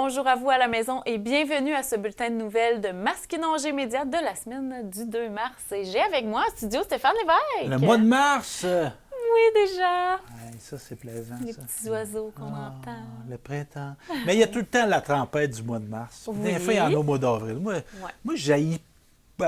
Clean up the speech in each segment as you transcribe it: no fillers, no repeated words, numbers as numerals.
Bonjour à vous à la maison et bienvenue à ce bulletin de nouvelles de Masquinongé Média de la semaine du 2 mars. Et j'ai avec moi en studio Stéphane Lévesque. Le mois de mars! Oui, déjà. Ouais, ça, c'est plaisant, Les ça. petits oiseaux qu'on entend. Le printemps. Mais il y a tout le temps la tempête du mois de mars. Oui. Des fois, il y en a au mois d'avril. Moi j'haïs.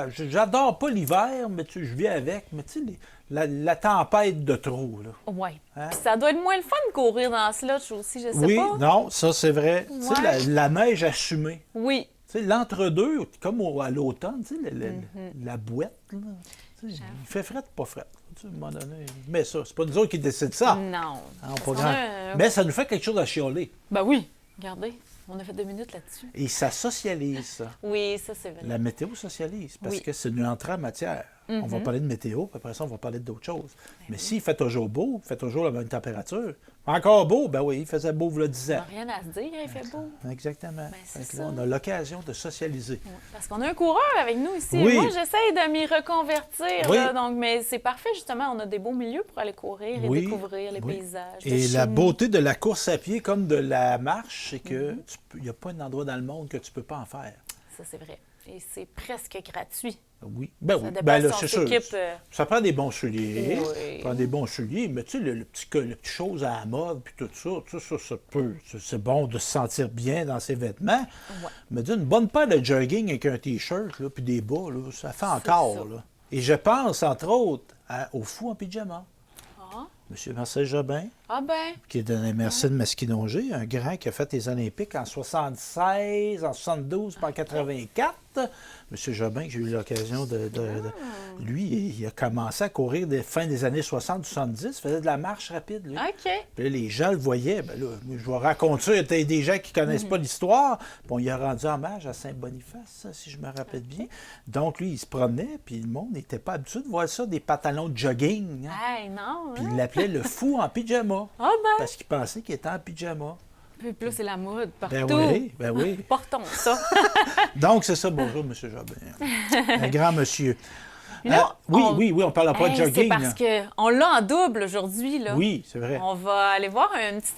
J'adore pas l'hiver, mais je vis avec. Mais tu sais, la tempête de trop, là. Oui. Hein? Puis ça doit être moins le fun de courir dans ce lodge aussi, je sais Oui, pas. non, ça, c'est vrai. Tu sais, Ouais. la neige assumée. Oui. Tu sais, l'entre-deux, comme à l'automne, tu sais, la bouette, là. Tu sais, il fait fret, pas fret. Tu sais, à un moment donné. Mais ça, c'est pas nous autres qui décident ça. Non. Hein, Parce pas qu'on grand- a Mais ça nous fait quelque chose à chialer. Ben oui. Regardez, on a fait 2 minutes là-dessus. Et ça socialise, ça. Oui, ça c'est vrai. La météo socialise, parce Oui. que c'est une entrée en matière. On va parler de météo, puis après ça, on va parler d'autres choses. Mais s'il fait toujours beau, il fait toujours la même température, encore beau, ben oui, il faisait beau il y a 10 On ans. n'a rien à se dire, il fait beau. Exactement. c'est Fait que là, ça. on a l'occasion de socialiser. Ouais, parce qu'on a un coureur avec nous ici. Oui. Moi, j'essaye de m'y reconvertir. Oui. Là, donc, mais c'est parfait, justement. On a des beaux milieux pour aller courir et Oui, découvrir les oui. paysages. de Et chez la nous. beauté de la course à pied comme de la marche, c'est que il n'y a pas un endroit dans le monde que tu ne peux pas en faire. Ça, c'est vrai. Et c'est presque gratuit. Oui. Ben Ça oui. dépend Ben là, si on c'est sûr. s'équipe, Ça prend des bons souliers. Oui. Ça prend des bons souliers. Mais tu sais, le petit chose à la mode, puis tout ça, ça peut. C'est bon de se sentir bien dans ses vêtements. Ouais. Mais d'une bonne paire de jogging avec un T-shirt, là, puis des bas, là, ça fait encore. ça. Là. Et je pense, entre autres, au fou en pyjama. Ah, M. Marcel Jobin, ah ben, qui est de la MRC de Masquinongé, un grand qui a fait les Olympiques en 76, en 72, puis en 84. M. Jobin, que j'ai eu l'occasion Lui, il a commencé à courir des fins des années 60-70, faisait de la marche rapide, lui. OK. Puis là, les gens le voyaient. Ben là, je vais raconter ça. Il y a des gens qui ne connaissent pas l'histoire. Puis on y a rendu hommage à Saint-Boniface, si je me rappelle bien. Donc, lui, il se promenait, puis le monde n'était pas habitué de voir ça, des pantalons de jogging. Hein? Hey, non. Puis Hein? il l'appelait le fou en pyjama. Ah ben. Parce qu'il pensait qu'il était en pyjama. Puis là, c'est la mode partout. Ben oui. Portons ça. Donc, c'est ça. Bonjour, M. Jobin. Un grand monsieur. Puis là, Oui, on ne parle pas de Hey, jogging. c'est parce qu'on l'a en double aujourd'hui. Là. Oui, c'est vrai. On va aller voir un petit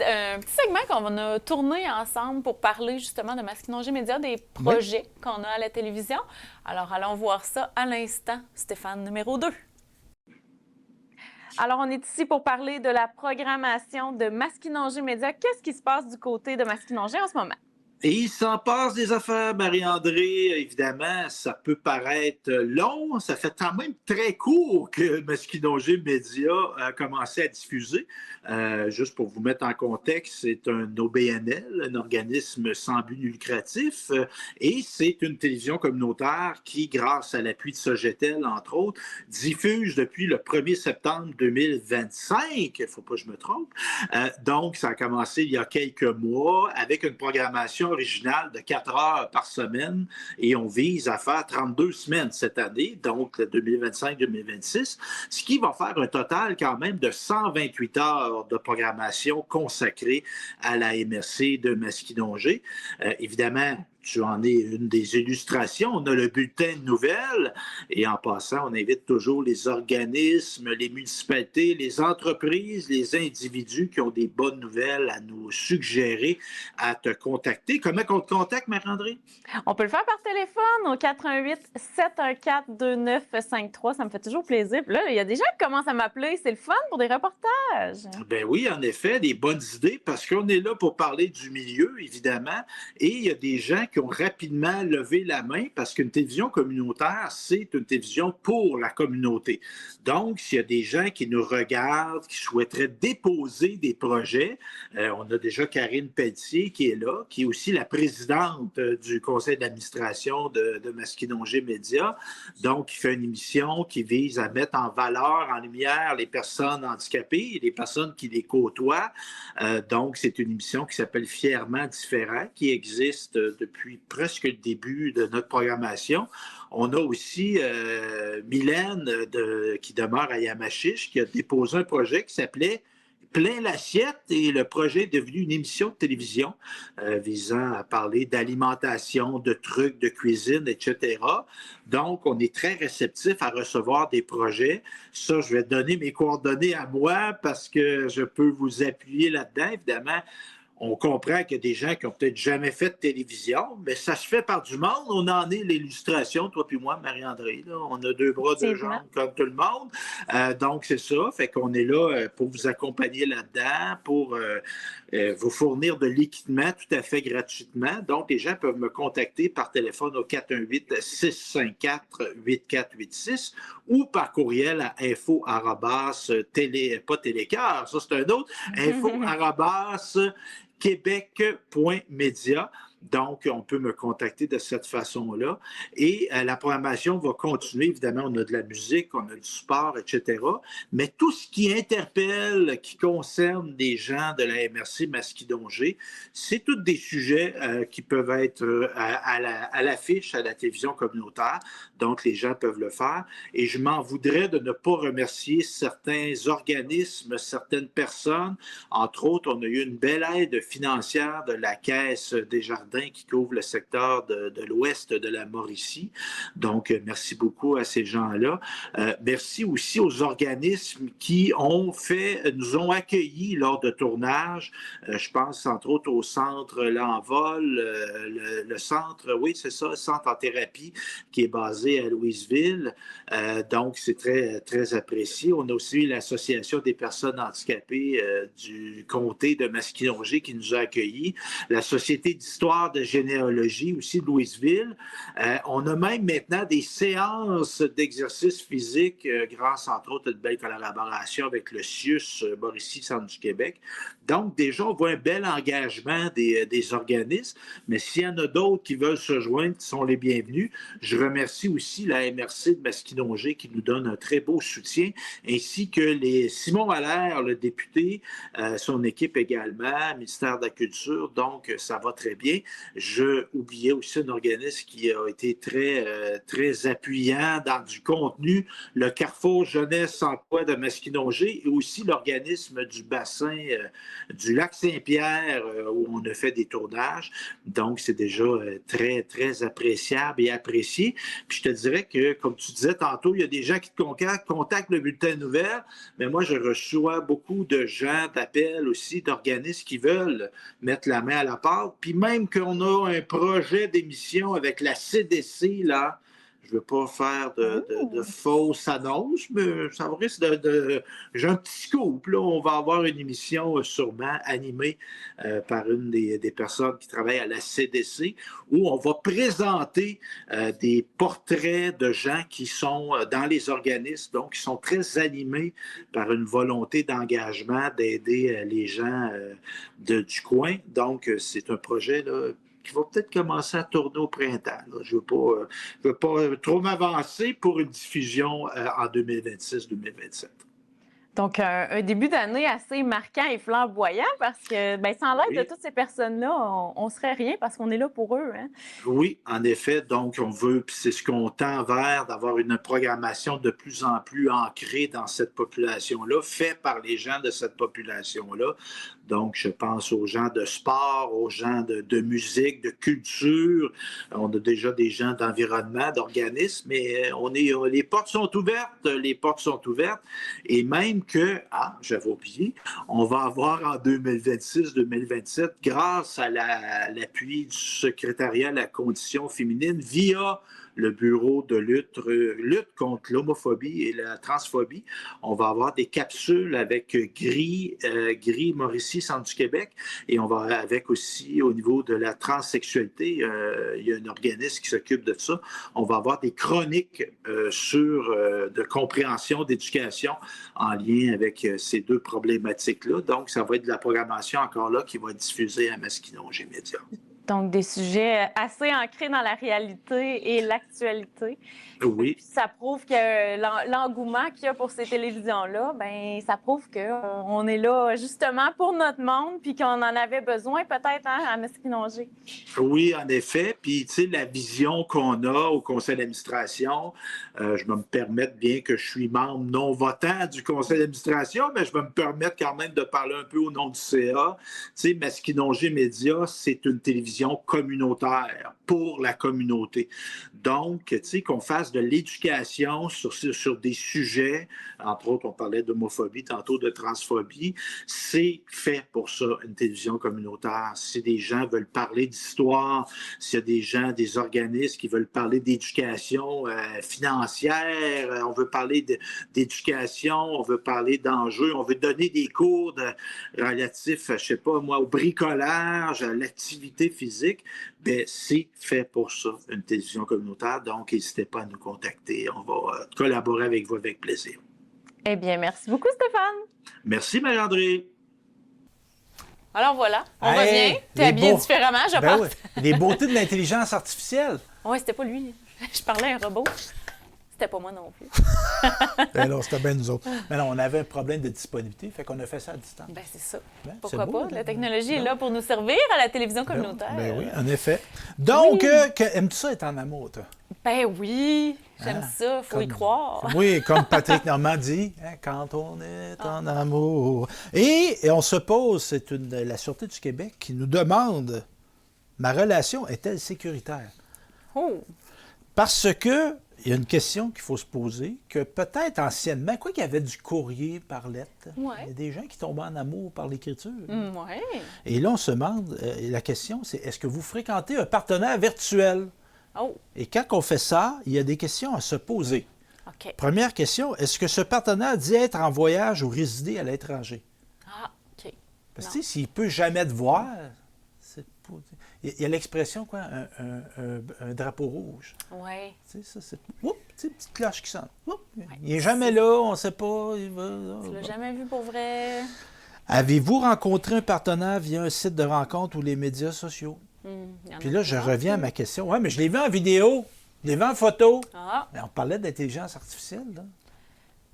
segment qu'on a tourné ensemble pour parler justement de Masquinongé Média, des projets qu'on a à la télévision. Alors, allons voir ça à l'instant. Stéphane, numéro 2. Alors, on est ici pour parler de la programmation de Masquinongé Média. Qu'est-ce qui se passe du côté de Masquinongé en ce moment? Et il s'en passe des affaires, Marie-André. Évidemment, ça peut paraître long. Ça fait quand même très court que Masquinongé Média a commencé à diffuser. Juste pour vous mettre en contexte, c'est un OBNL, un organisme sans but lucratif, et c'est une télévision communautaire qui, grâce à l'appui de Sogetel, entre autres, diffuse depuis le 1er septembre 2025. Il ne faut pas que je me trompe. Donc, ça a commencé il y a quelques mois avec une programmation originale de 4 heures par semaine et on vise à faire 32 semaines cette année, donc 2025-2026, ce qui va faire un total quand même de 128 heures de programmation consacrée à la MRC de Masquinongé. Évidemment, tu en es une des illustrations. On a le bulletin de nouvelles et en passant, on invite toujours les organismes, les municipalités, les entreprises, les individus qui ont des bonnes nouvelles à nous suggérer, à te contacter. Comment on te contacte, Marc-André? On peut le faire par téléphone au 418-714-2953. Ça me fait toujours plaisir. Puis là, il y a des gens qui commencent à m'appeler. C'est le fun pour des reportages. Ben oui, en effet, des bonnes idées parce qu'on est là pour parler du milieu, évidemment, et il y a des gens qui ont rapidement levé la main parce qu'une télévision communautaire, c'est une télévision pour la communauté. Donc, s'il y a des gens qui nous regardent, qui souhaiteraient déposer des projets, on a déjà Karine Pelletier qui est là, qui est aussi la présidente du conseil d'administration de Masquinongé Média. Donc, il fait une émission qui vise à mettre en valeur, en lumière les personnes handicapées et les personnes qui les côtoient. Donc, c'est une émission qui s'appelle Fièrement différent, qui existe depuis presque le début de notre programmation. On a aussi Mylène qui demeure à Yamachiche, qui a déposé un projet qui s'appelait Plein l'assiette et le projet est devenu une émission de télévision visant à parler d'alimentation, de trucs, de cuisine, etc. Donc, on est très réceptif à recevoir des projets. Ça, je vais donner mes coordonnées à moi parce que je peux vous appuyer là-dedans. Évidemment, on comprend qu'il y a des gens qui n'ont peut-être jamais fait de télévision, mais ça se fait par du monde. On en est l'illustration, toi puis moi, Marie-André. Là. On a 2 bras, 2 jambes comme tout le monde. Donc, c'est ça. Fait qu'on est là pour vous accompagner là-dedans, pour vous fournir de l'équipement tout à fait gratuitement. Donc, les gens peuvent me contacter par téléphone au 418-654-8486 ou par courriel à info pas télécœur, ça c'est un autre, info québec.media. Donc, on peut me contacter de cette façon-là. Et la programmation va continuer. Évidemment, on a de la musique, on a du sport, etc. Mais tout ce qui interpelle, qui concerne des gens de la MRC Masquinongé, c'est tous des sujets qui peuvent être à l'affiche, à la télévision communautaire. Donc, les gens peuvent le faire. Et je m'en voudrais de ne pas remercier certains organismes, certaines personnes. Entre autres, on a eu une belle aide financière de la Caisse des Jardins qui couvre le secteur de l'ouest de la Mauricie. Donc, merci beaucoup à ces gens-là. Merci aussi aux organismes qui nous ont accueillis lors de tournage. Je pense entre autres au centre L'Envol, le centre, oui, c'est ça, le centre en thérapie qui est basé à Louisville. Donc, c'est très, très apprécié. On a aussi l'Association des personnes handicapées du comté de Masquinongé qui nous a accueillis. La Société d'histoire de généalogie aussi de Louisville. On a même maintenant des séances d'exercice physique grâce, entre autres, à une belle collaboration avec le CIUS Mauricie, Centre du Québec. Donc, déjà, on voit un bel engagement des organismes, mais s'il y en a d'autres qui veulent se joindre, qui sont les bienvenus. Je remercie aussi la MRC de Masquinongé qui nous donne un très beau soutien, ainsi que Simon Allaire, le député, son équipe également, ministère de la Culture, donc ça va très bien. Je oubliais aussi un organisme qui a été très, très appuyant dans du contenu, le Carrefour Jeunesse Emploi de Masquinongé et aussi l'organisme du bassin du lac Saint-Pierre où on a fait des tournages. Donc, c'est déjà très, très appréciable et apprécié. Puis je te dirais que, comme tu disais tantôt, il y a des gens qui te contactent le bulletin de nouvelles, mais moi, je reçois beaucoup de gens, d'appels aussi, d'organismes qui veulent mettre la main à la pâte. Puis même qu'on a un projet d'émission avec la CDC, là, je ne veux pas faire de fausses annonces, mais ça risque j'ai un petit scoop, là. On va avoir une émission sûrement animée par une des personnes qui travaillent à la CDC où on va présenter des portraits de gens qui sont dans les organismes, donc qui sont très animés par une volonté d'engagement, d'aider les gens du coin. Donc, c'est un projet là, qui va peut-être commencer à tourner au printemps. Là. Je ne veux pas trop m'avancer pour une diffusion en 2026-2027. Donc, un début d'année assez marquant et flamboyant parce que sans l'aide de toutes ces personnes-là, on ne serait rien parce qu'on est là pour eux. Hein? Oui, en effet. Donc, on veut, puis c'est ce qu'on tend vers, d'avoir une programmation de plus en plus ancrée dans cette population-là, faite par les gens de cette population-là. Donc, je pense aux gens de sport, aux gens de musique, de culture. On a déjà des gens d'environnement, d'organismes, mais les portes sont ouvertes, et même que, j'avais oublié, on va avoir en 2026-2027, grâce à l'appui du secrétariat à la condition féminine, via le bureau de lutte contre l'homophobie et la transphobie. On va avoir des capsules avec Gris Mauricie, Centre du Québec, et on va avec aussi au niveau de la transsexualité, il y a un organisme qui s'occupe de ça. On va avoir des chroniques de compréhension, d'éducation en lien avec ces deux problématiques-là. Donc, ça va être de la programmation encore là qui va être diffusée à Masquinongé Média. Donc, des sujets assez ancrés dans la réalité et l'actualité. Oui. Puis ça prouve que l'engouement qu'il y a pour ces télévisions-là, ça prouve qu'on est là justement pour notre monde puis qu'on en avait besoin peut-être à Masquinongé. Oui, en effet. Puis, tu sais, la vision qu'on a au conseil d'administration, je vais me permettre, bien que je suis membre non votant du conseil d'administration, mais je vais me permettre quand même de parler un peu au nom du CA. Tu sais, Masquinongé Média, c'est une télévision télévision communautaire pour la communauté. Donc, tu sais, qu'on fasse de l'éducation sur des sujets, entre autres, on parlait d'homophobie, tantôt de transphobie, c'est fait pour ça, une télévision communautaire. Si des gens veulent parler d'histoire, s'il y a des gens, des organismes qui veulent parler d'éducation financière, on veut parler d'éducation, on veut parler d'enjeux, on veut donner des cours relatifs, je ne sais pas moi, au bricolage, à l'activité physique, bien, c'est fait pour ça, une télévision communautaire. Donc, n'hésitez pas à nous contacter. On va collaborer avec vous avec plaisir. Eh bien, merci beaucoup, Stéphane. Merci, Marie-André. Alors voilà, on Hey, revient. Tu es habillé différemment, je pense. Oui. Les beautés de l'intelligence artificielle. Oui, c'était pas lui. Je parlais à un robot. C'était pas moi non plus. Alors, c'était bien nous autres. Mais non, on avait un problème de disponibilité, fait qu'on a fait ça à distance. Ben c'est ça. Ben, Pourquoi c'est beau, pas? là. La technologie est là pour nous servir à la télévision communautaire. Ben oui, en effet. Donc, aimes-tu ça être en amour, toi? Ben oui, j'aime ça, faut y croire. Oui, comme Patrick Normand dit, hein, quand on est en amour. Et on se pose, c'est la Sûreté du Québec qui nous demande, ma relation est-elle sécuritaire? Oh! Parce que il y a une question qu'il faut se poser, que peut-être anciennement, quoi qu'il y avait du courrier par lettre, Ouais. il y a des gens qui tombaient en amour par l'écriture. Ouais. Et là, on se demande, la question, c'est est-ce que vous fréquentez un partenaire virtuel? Oh, Et quand on fait ça, il y a des questions à se poser. OK. Première question, est-ce que ce partenaire dit être en voyage ou résider à l'étranger? Ah, OK. Parce que Non. tu sais, s'il ne peut jamais te voir, c'est pas... Il y a l'expression, quoi, un drapeau rouge. Ouais. Tu sais, ça, c'est... Oups, tu sais, petite cloche qui sonne. Oups, il n'est jamais là, on ne sait pas. Il va... Tu l'as jamais vu pour vrai? Avez-vous rencontré un partenaire via un site de rencontre ou les médias sociaux? Il y en Puis a là, je plein. reviens à ma question. Oui, mais je l'ai vu en vidéo, je l'ai vu en photo. Ah, Mais on parlait d'intelligence artificielle, là.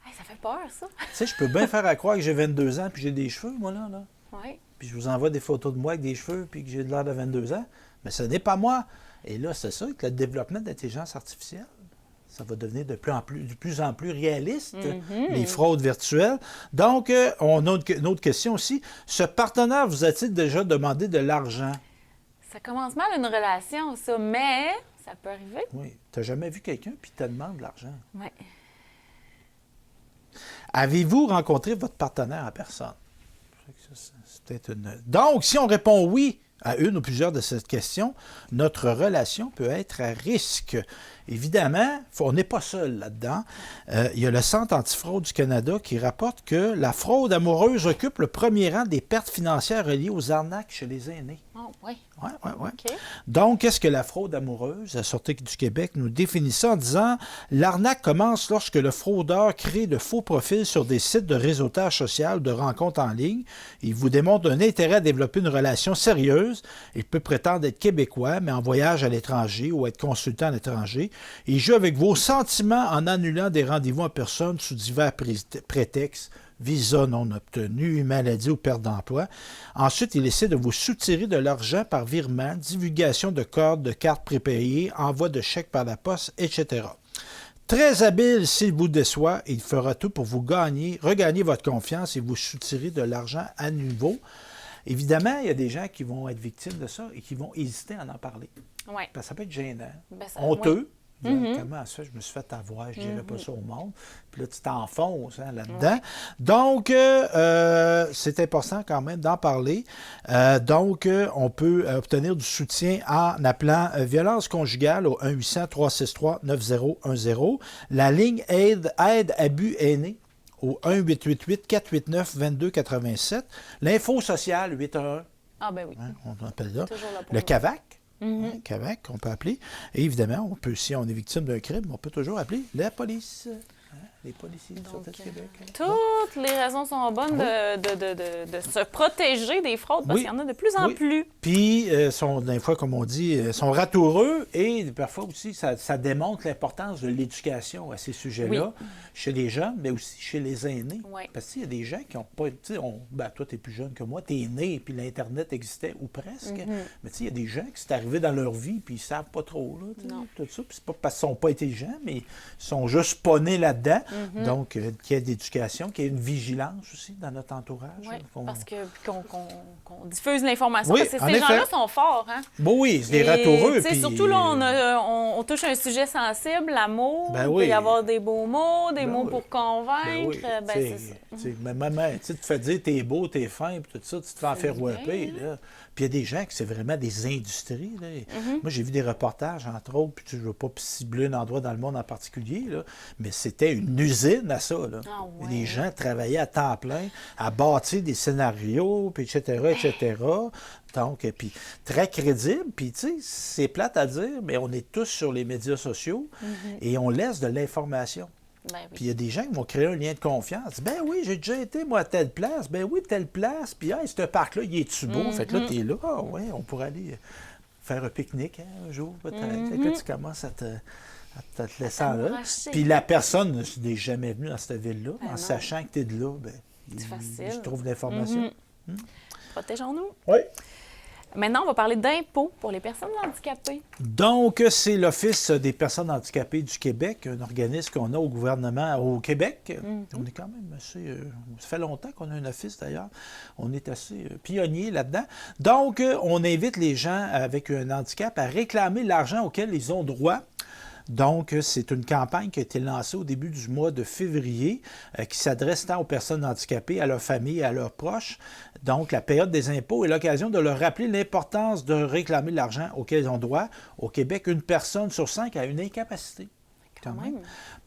hey, ça fait peur, ça. Tu sais, je peux bien faire à croire que j'ai 22 ans puis j'ai des cheveux, moi, là. Ouais. Puis je vous envoie des photos de moi avec des cheveux puis que j'ai de l'air de 22 ans. Mais ce n'est pas moi. Et là, c'est ça, que le développement de l'intelligence artificielle, ça va devenir de plus en plus réaliste, les fraudes virtuelles. Donc, on a une autre question aussi. Ce partenaire vous a-t-il déjà demandé de l'argent? Ça commence mal une relation, ça, mais ça peut arriver. Oui. Tu n'as jamais vu quelqu'un puis te demande de l'argent. Ouais. Avez-vous rencontré votre partenaire en personne? C'est peut-être une... Donc, si on répond oui à une ou plusieurs de ces questions, notre relation peut être à risque. Évidemment, on n'est pas seul là-dedans. Il y a le Centre antifraude du Canada qui rapporte que la fraude amoureuse occupe le premier rang des pertes financières reliées aux arnaques chez les aînés. Oh, oui. Oui, oui, oui. OK. Donc, qu'est-ce que la fraude amoureuse? La Sûreté du Québec nous définit ça en disant « L'arnaque commence lorsque le fraudeur crée de faux profils sur des sites de réseautage social, de rencontres en ligne. Il vous démontre un intérêt à développer une relation sérieuse. Il peut prétendre être québécois, mais en voyage à l'étranger ou être consultant à l'étranger. Il joue avec vos sentiments en annulant des rendez-vous en personne sous divers prétextes. Visa non obtenu, maladie ou perte d'emploi. Ensuite, il essaie de vous soutirer de l'argent par virement, divulgation de codes, de cartes prépayées, envoi de chèques par la poste, etc. Très habile s'il vous déçoit, il fera tout pour vous regagner votre confiance et vous soutirer de l'argent à nouveau. Évidemment, il y a des gens qui vont être victimes de ça et qui vont hésiter à en parler. Ouais. Parce que ça peut être gênant, Ben, ça- honteux. oui. Comment ça, je me suis fait avoir, je ne dirais pas ça au monde. Puis là, tu t'enfonces là-dedans. Donc, c'est important quand même d'en parler. Donc, on peut obtenir du soutien en appelant violence conjugale au 1-800-363-9010. La ligne aide abus aînés au 1-888-489-2287. L'info sociale, 811, Ah, ben oui. hein, on appelle là. Toujours là pour Le nous. CAVAC. Hein, CAVAC, on peut appeler. Et évidemment, on peut, si on est victime d'un crime, on peut toujours appeler la police. Hein, les policiers de Sûreté du Québec. Toutes les raisons sont bonnes de se protéger des fraudes parce Oui. qu'il y en a de plus en Oui. plus. Puis, sont, des fois, comme on dit, sont ratoureux et parfois aussi, ça démontre l'importance de l'éducation à ces sujets-là, chez les jeunes, mais aussi chez les aînés. Oui. Parce qu'il y a des gens qui n'ont pas. Tu sais, toi, tu es plus jeune que moi, tu es né, puis l'Internet existait, ou presque. Mais tu sais, il y a des gens qui c'est arrivé dans leur vie, puis ils ne savent pas trop, là, tu sais, Non. tout ça. Puis c'est pas parce qu'ils ne sont pas intelligents, mais ils sont juste pas nés là-dedans. Donc, qu'il y ait d'éducation, qu'il y ait une vigilance aussi dans notre entourage. Oui, qu'on- parce qu'on diffuse l'information. Oui, Parce que en ces effet. gens-là sont forts, hein? Bon, oui, c'est des Et, ratoureux. tu sais, Puis... surtout, là, on touche un sujet sensible, l'amour. Ben Il oui. peut y avoir des beaux mots, des Ben mots oui. pour convaincre. oui, Ben, c'est ça. mais maman, tu te fais dire t'es beau, t'es fin, puis tout ça, tu te fais en faire bien, whopper, là. Puis il y a des gens qui c'est vraiment des industries, là. Moi, j'ai vu des reportages, entre autres, puis je ne veux pas cibler un endroit dans le monde en particulier, là, mais c'était une usine à ça, là. Ah ouais. Les gens travaillaient à temps plein à bâtir des scénarios, puis etc. Donc, puis très crédible, puis tu sais, c'est plate à dire, mais on est tous sur les médias sociaux et on laisse de l'information. Ben oui. Puis il y a des gens qui vont créer un lien de confiance. Ben oui, j'ai déjà été, moi, à telle place. Ben oui, telle place. Puis, hey, ce parc-là, il est-tu beau? Fait que là, t'es là. Ah, ouais, on pourrait aller faire un pique-nique un jour, peut-être. Fait que là, tu commences à te laisser là. t'embrasser. Puis la personne n'est jamais venue dans cette ville-là. Ben En non. sachant que tu es de là, ben, C'est facile. je trouve l'information. Protégeons-nous. Oui. Maintenant, on va parler d'impôts pour les personnes handicapées. Donc, c'est l'Office des personnes handicapées du Québec, un organisme qu'on a au gouvernement au Québec. On est quand même assez... ça fait longtemps qu'on a un office, d'ailleurs. On est assez pionniers là-dedans. Donc, on invite les gens avec un handicap à réclamer l'argent auquel ils ont droit. Donc, c'est une campagne qui a été lancée au début du mois de février, qui s'adresse tant aux personnes handicapées, à leurs familles et à leurs proches. Donc, la période des impôts est l'occasion de leur rappeler l'importance de réclamer l'argent auquel ils ont droit. Au Québec, 1 personne sur 5 a une incapacité. Quand même.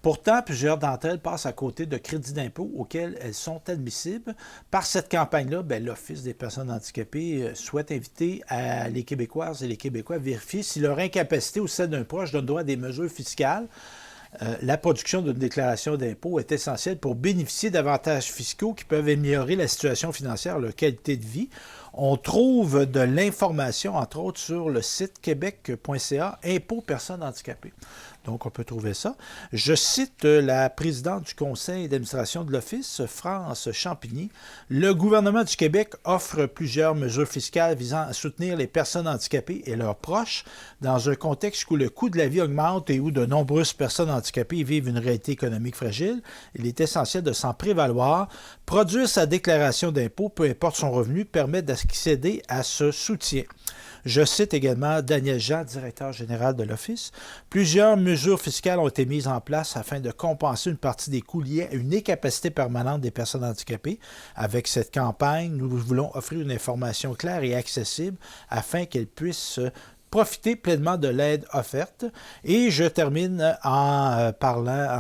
Pourtant, plusieurs d'entre elles passent à côté de crédits d'impôt auxquels elles sont admissibles. Par cette campagne-là, l'Office des personnes handicapées souhaite inviter les Québécoises et les Québécois à vérifier si leur incapacité ou celle d'un proche donne droit à des mesures fiscales. La production d'une déclaration d'impôt est essentielle pour bénéficier d'avantages fiscaux qui peuvent améliorer la situation financière, leur qualité de vie. On trouve de l'information, entre autres, sur le site québec.ca, Impôts personnes handicapées. Donc, on peut trouver ça. Je cite la présidente du conseil d'administration de l'Office, France Champigny. Le gouvernement du Québec offre plusieurs mesures fiscales visant à soutenir les personnes handicapées et leurs proches dans un contexte où le coût de la vie augmente et où de nombreuses personnes handicapées vivent une réalité économique fragile. Il est essentiel de s'en prévaloir. Produire sa déclaration d'impôt, peu importe son revenu, permet d'accéder à ce soutien. Je cite également Daniel Jean, directeur général de l'Office. Plusieurs mesures fiscales ont été mises en place afin de compenser une partie des coûts liés à une incapacité permanente des personnes handicapées. Avec cette campagne, nous voulons offrir une information claire et accessible afin qu'elles puissent profiter pleinement de l'aide offerte. Et je termine en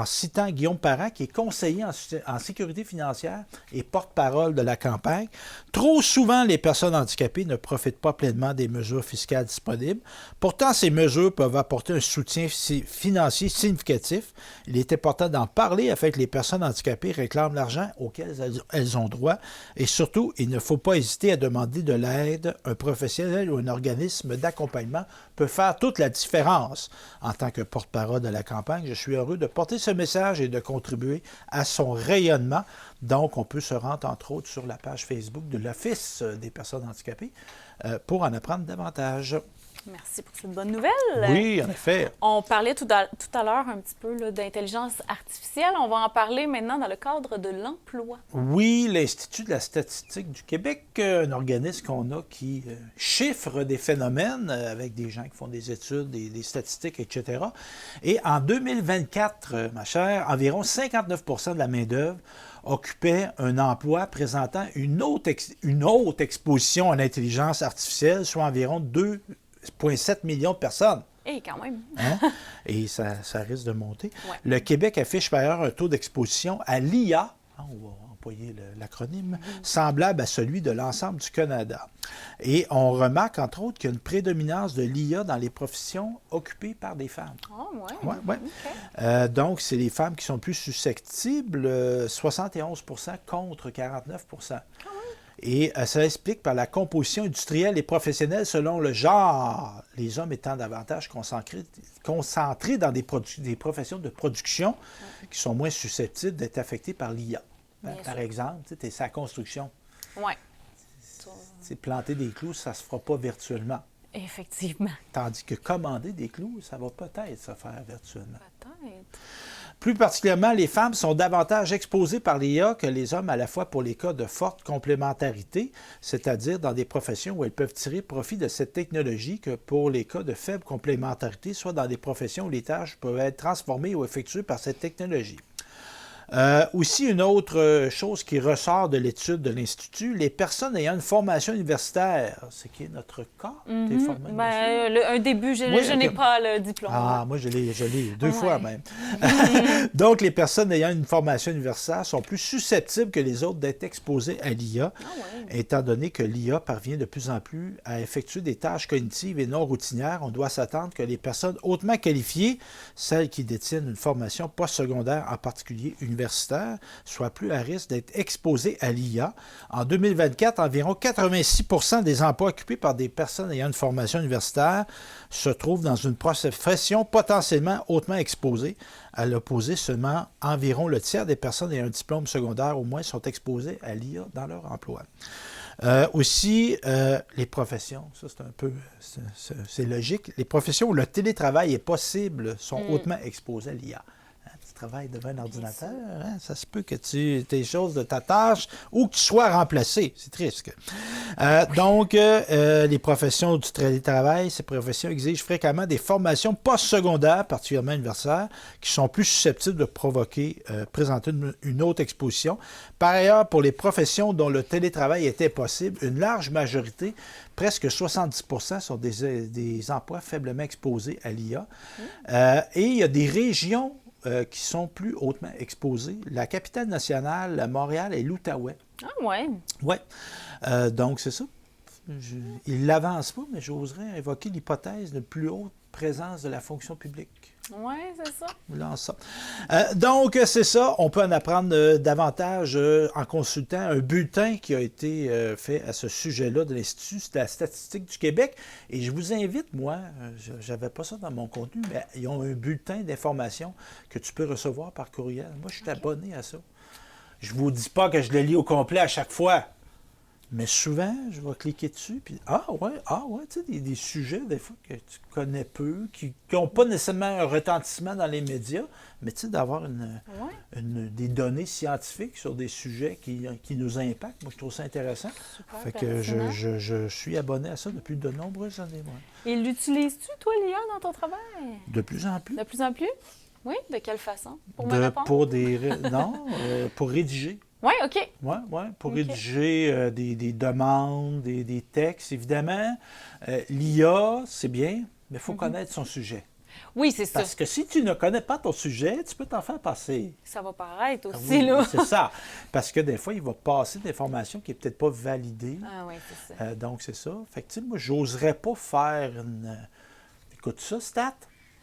citant Guillaume Parent, qui est conseiller en sécurité financière et porte-parole de la campagne. Trop souvent, les personnes handicapées ne profitent pas pleinement des mesures fiscales disponibles. Pourtant, ces mesures peuvent apporter un soutien financier significatif. Il est important d'en parler afin que les personnes handicapées réclament l'argent auquel elles ont droit. Et surtout, il ne faut pas hésiter à demander de l'aide. Un professionnel ou un organisme d'accompagnement peut faire toute la différence. En tant que porte-parole de la campagne, je suis heureux de porter ce message et de contribuer à son rayonnement. Donc, on peut se rendre, entre autres, sur la page Facebook de l'Office des personnes handicapées pour en apprendre davantage. Merci pour cette bonne nouvelle. Oui, en effet. On parlait tout à l'heure un petit peu là, d'intelligence artificielle. On va en parler maintenant dans le cadre de l'emploi. Oui, l'Institut de la statistique du Québec, un organisme qu'on a qui chiffre des phénomènes avec des gens qui font des études, des statistiques, etc. Et en 2024, ma chère, environ 59 % de la main-d'œuvre occupait un emploi présentant une haute exposition à l'intelligence artificielle, soit environ 2,7 millions de personnes. Et quand même. Hein? Et ça risque de monter. Ouais. Le Québec affiche par ailleurs un taux d'exposition à l'IA, on va employer l'acronyme, semblable à celui de l'ensemble du Canada. Et on remarque, entre autres, qu'il y a une prédominance de l'IA dans les professions occupées par des femmes. Ah, ouais. Ouais. OK. Donc, c'est les femmes qui sont plus susceptibles, 71 % contre 49 %. Et ça explique par la composition industrielle et professionnelle selon le genre, les hommes étant davantage concentrés dans des professions de production qui sont moins susceptibles d'être affectées par l'IA. Par exemple, tu sais, sa construction. Oui. C'est planter des clous, ça ne se fera pas virtuellement. Effectivement. Tandis que commander des clous, ça va peut-être se faire virtuellement. Peut-être. Plus particulièrement, les femmes sont davantage exposées par l'IA que les hommes, à la fois pour les cas de forte complémentarité, c'est-à-dire dans des professions où elles peuvent tirer profit de cette technologie, que pour les cas de faible complémentarité, soit dans des professions où les tâches peuvent être transformées ou effectuées par cette technologie. Aussi, une autre chose qui ressort de l'étude de l'Institut, les personnes ayant une formation universitaire, ce qui est notre cas, des formations. Un début, je n'ai pas le diplôme. Ah, moi, je l'ai deux fois même. Donc, les personnes ayant une formation universitaire sont plus susceptibles que les autres d'être exposées à l'IA, étant donné que l'IA parvient de plus en plus à effectuer des tâches cognitives et non routinières. On doit s'attendre que les personnes hautement qualifiées, celles qui détiennent une formation postsecondaire, en particulier universitaire, soient plus à risque d'être exposés à l'IA. En 2024, environ 86% des emplois occupés par des personnes ayant une formation universitaire se trouvent dans une profession potentiellement hautement exposée. À l'opposé, seulement environ le tiers des personnes ayant un diplôme secondaire au moins sont exposées à l'IA dans leur emploi. Aussi, les professions, ça c'est un peu, c'est logique, les professions où le télétravail est possible sont hautement exposées à l'IA. Travailles devant un ordinateur, ça se peut que tu aies choses de ta tâche ou que tu sois remplacé. C'est triste. Donc, les professions du télétravail, ces professions exigent fréquemment des formations postsecondaires, particulièrement universitaires, qui sont plus susceptibles de présenter une autre exposition. Par ailleurs, pour les professions dont le télétravail était possible, une large majorité, presque 70%, sont des emplois faiblement exposés à l'IA. Et il y a des régions qui sont plus hautement exposées. La capitale nationale, Montréal et l'Outaouais. Ah ouais? Oui. Donc, c'est ça. Il ne l'avance pas, mais j'oserais évoquer l'hypothèse de plus haute présence de la fonction publique. Oui, c'est ça. Donc, c'est ça. On peut en apprendre davantage en consultant un bulletin qui a été fait à ce sujet-là de l'Institut de la statistique du Québec. Et je vous invite, moi, je n'avais pas ça dans mon contenu, mais ils ont un bulletin d'information que tu peux recevoir par courriel. Moi, je suis abonné à ça. Je ne vous dis pas que je le lis au complet à chaque fois. Mais souvent, je vais cliquer dessus, puis tu sais, des sujets, des fois, que tu connais peu, qui n'ont pas nécessairement un retentissement dans les médias, mais tu sais, d'avoir des données scientifiques sur des sujets qui nous impactent. Moi, je trouve ça intéressant. Super fait que je suis abonné à ça depuis de nombreuses années, moi. Et l'utilises-tu, toi, l'IA, dans ton travail? De plus en plus. De plus en plus? Oui, de quelle façon? Pour me répondre? Pour rédiger. Oui, OK. Oui, pour rédiger des demandes, des textes, évidemment. L'IA, c'est bien, mais il faut connaître son sujet. Oui, c'est ça. Parce que si tu ne connais pas ton sujet, tu peux t'en faire passer. Ça va paraître aussi, là. C'est ça. Parce que des fois, il va passer des informations qui n'est peut-être pas validée. Ah oui, c'est ça. Donc, c'est ça. Fait que, tu sais, moi, j'oserais pas faire une... Écoute ça, Stat?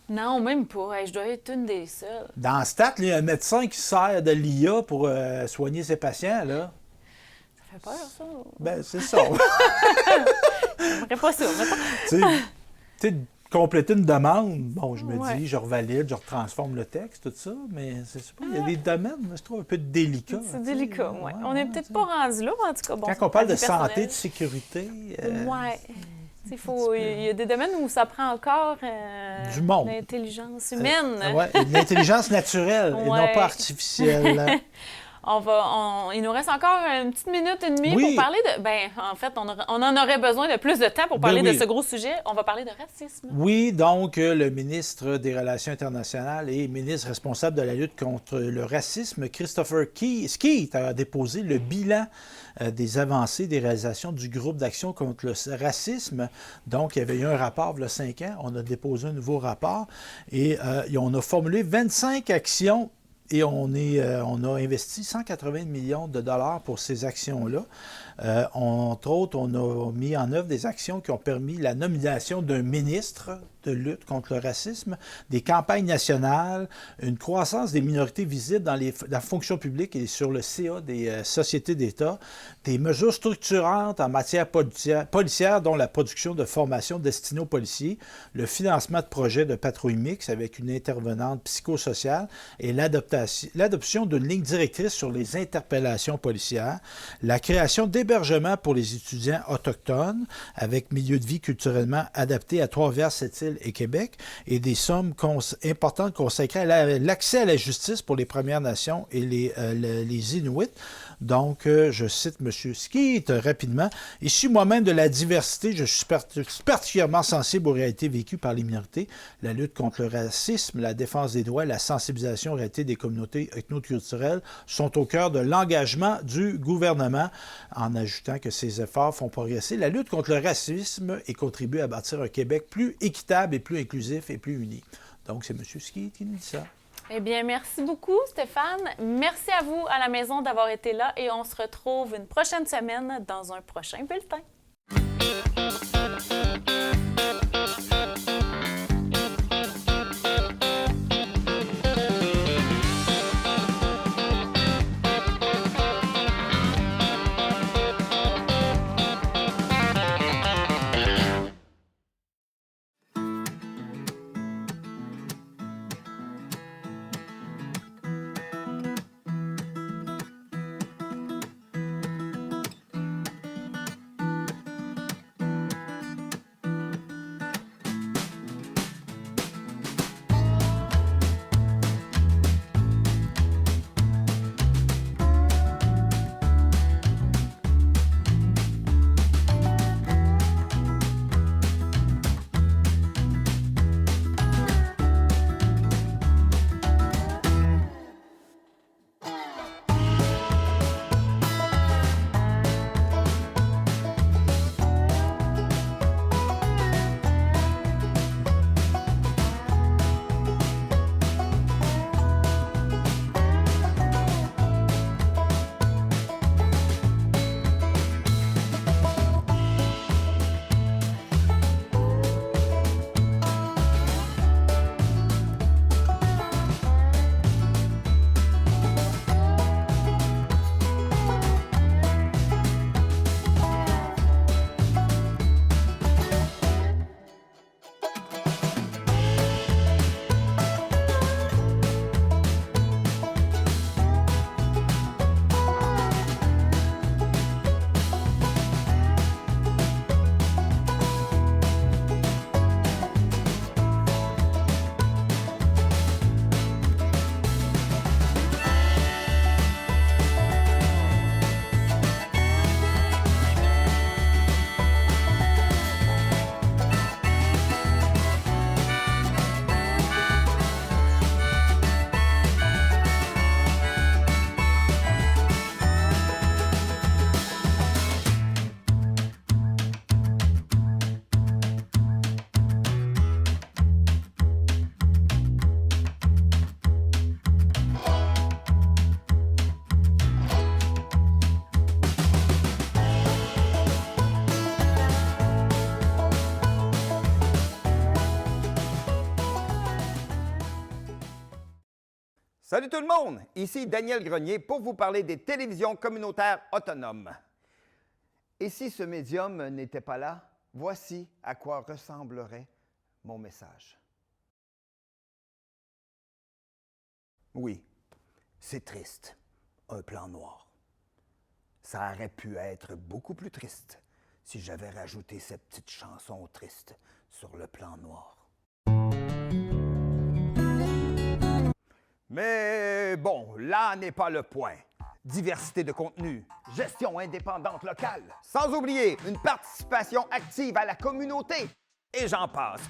Non, même pas. Hey, je dois être une des seules. Dans Stat, il y a un médecin qui sert de l'IA pour soigner ses patients, là. Ça fait peur, ça. Ben, c'est ça. J'aimerais pas ça. Tu sais, compléter une demande, bon, je me dis, je revalide, je retransforme le texte, tout ça, mais c'est pas, il y a des domaines, je trouve, un peu délicats. C'est délicat, oui. On n'est peut-être pas rendu là, mais en tout cas, bon. Quand on parle de santé, de sécurité... Il y a des domaines où ça prend encore du monde. L'intelligence humaine. L'intelligence naturelle et non pas artificielle. Il nous reste encore une petite minute et demie pour parler de... en fait, on en aurait besoin de plus de temps pour parler de ce gros sujet. On va parler de racisme. Oui, donc le ministre des Relations internationales et ministre responsable de la lutte contre le racisme, Christopher Skeet, a déposé le bilan des avancées, des réalisations du groupe d'action contre le racisme. Donc, il y avait eu un rapport il y a 5 ans. On a déposé un nouveau rapport et on a formulé 25 actions. Et on a investi 180 millions de dollars pour ces actions-là. Entre autres, on a mis en œuvre des actions qui ont permis la nomination d'un ministre de lutte contre le racisme, des campagnes nationales, une croissance des minorités visibles dans la fonction publique et sur le CA des sociétés d'État, des mesures structurantes en matière policière, dont la production de formations destinées aux policiers, le financement de projets de patrouille mixte avec une intervenante psychosociale et l'adoption d'une ligne directrice sur les interpellations policières, la création l'hébergement pour les étudiants autochtones avec milieu de vie culturellement adapté à Trois-Rivières, Sept-Îles et Québec et des sommes importantes consacrées à l'accès à la justice pour les Premières Nations et les Inuits. Donc, je cite M. Skeet rapidement. « Issu moi-même de la diversité, je suis particulièrement sensible aux réalités vécues par les minorités. La lutte contre le racisme, la défense des droits, la sensibilisation aux réalités des communautés ethnoculturelles sont au cœur de l'engagement du gouvernement, en ajoutant que ces efforts font progresser la lutte contre le racisme et contribuent à bâtir un Québec plus équitable et plus inclusif et plus uni. » Donc, c'est M. Skeet qui nous dit ça. Eh bien, merci beaucoup, Stéphane. Merci à vous à la maison d'avoir été là et on se retrouve une prochaine semaine dans un prochain bulletin. Salut tout le monde! Ici Daniel Grenier pour vous parler des télévisions communautaires autonomes. Et si ce médium n'était pas là, voici à quoi ressemblerait mon message. Oui, c'est triste, un plan noir. Ça aurait pu être beaucoup plus triste si j'avais rajouté cette petite chanson triste sur le plan noir. Mais bon, là n'est pas le point. Diversité de contenu, gestion indépendante locale, sans oublier une participation active à la communauté. Et j'en passe.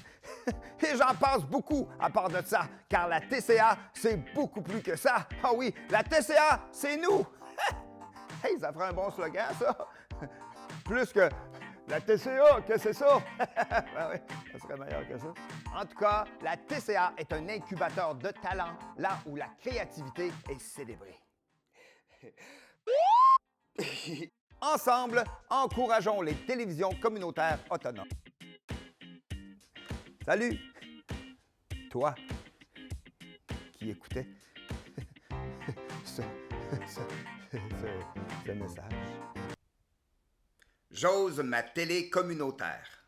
Et j'en passe beaucoup à part de ça, car la TCA, c'est beaucoup plus que ça. Ah oui, la TCA, c'est nous. Hey, ça ferait un bon slogan, ça. Plus que la TCA, que c'est ça? Ben oui, ça serait meilleur que ça. En tout cas, la TCA est un incubateur de talent, là où la créativité est célébrée. Ensemble, encourageons les télévisions communautaires autonomes. Salut! Toi qui écoutais ce message. J'ose ma télé communautaire.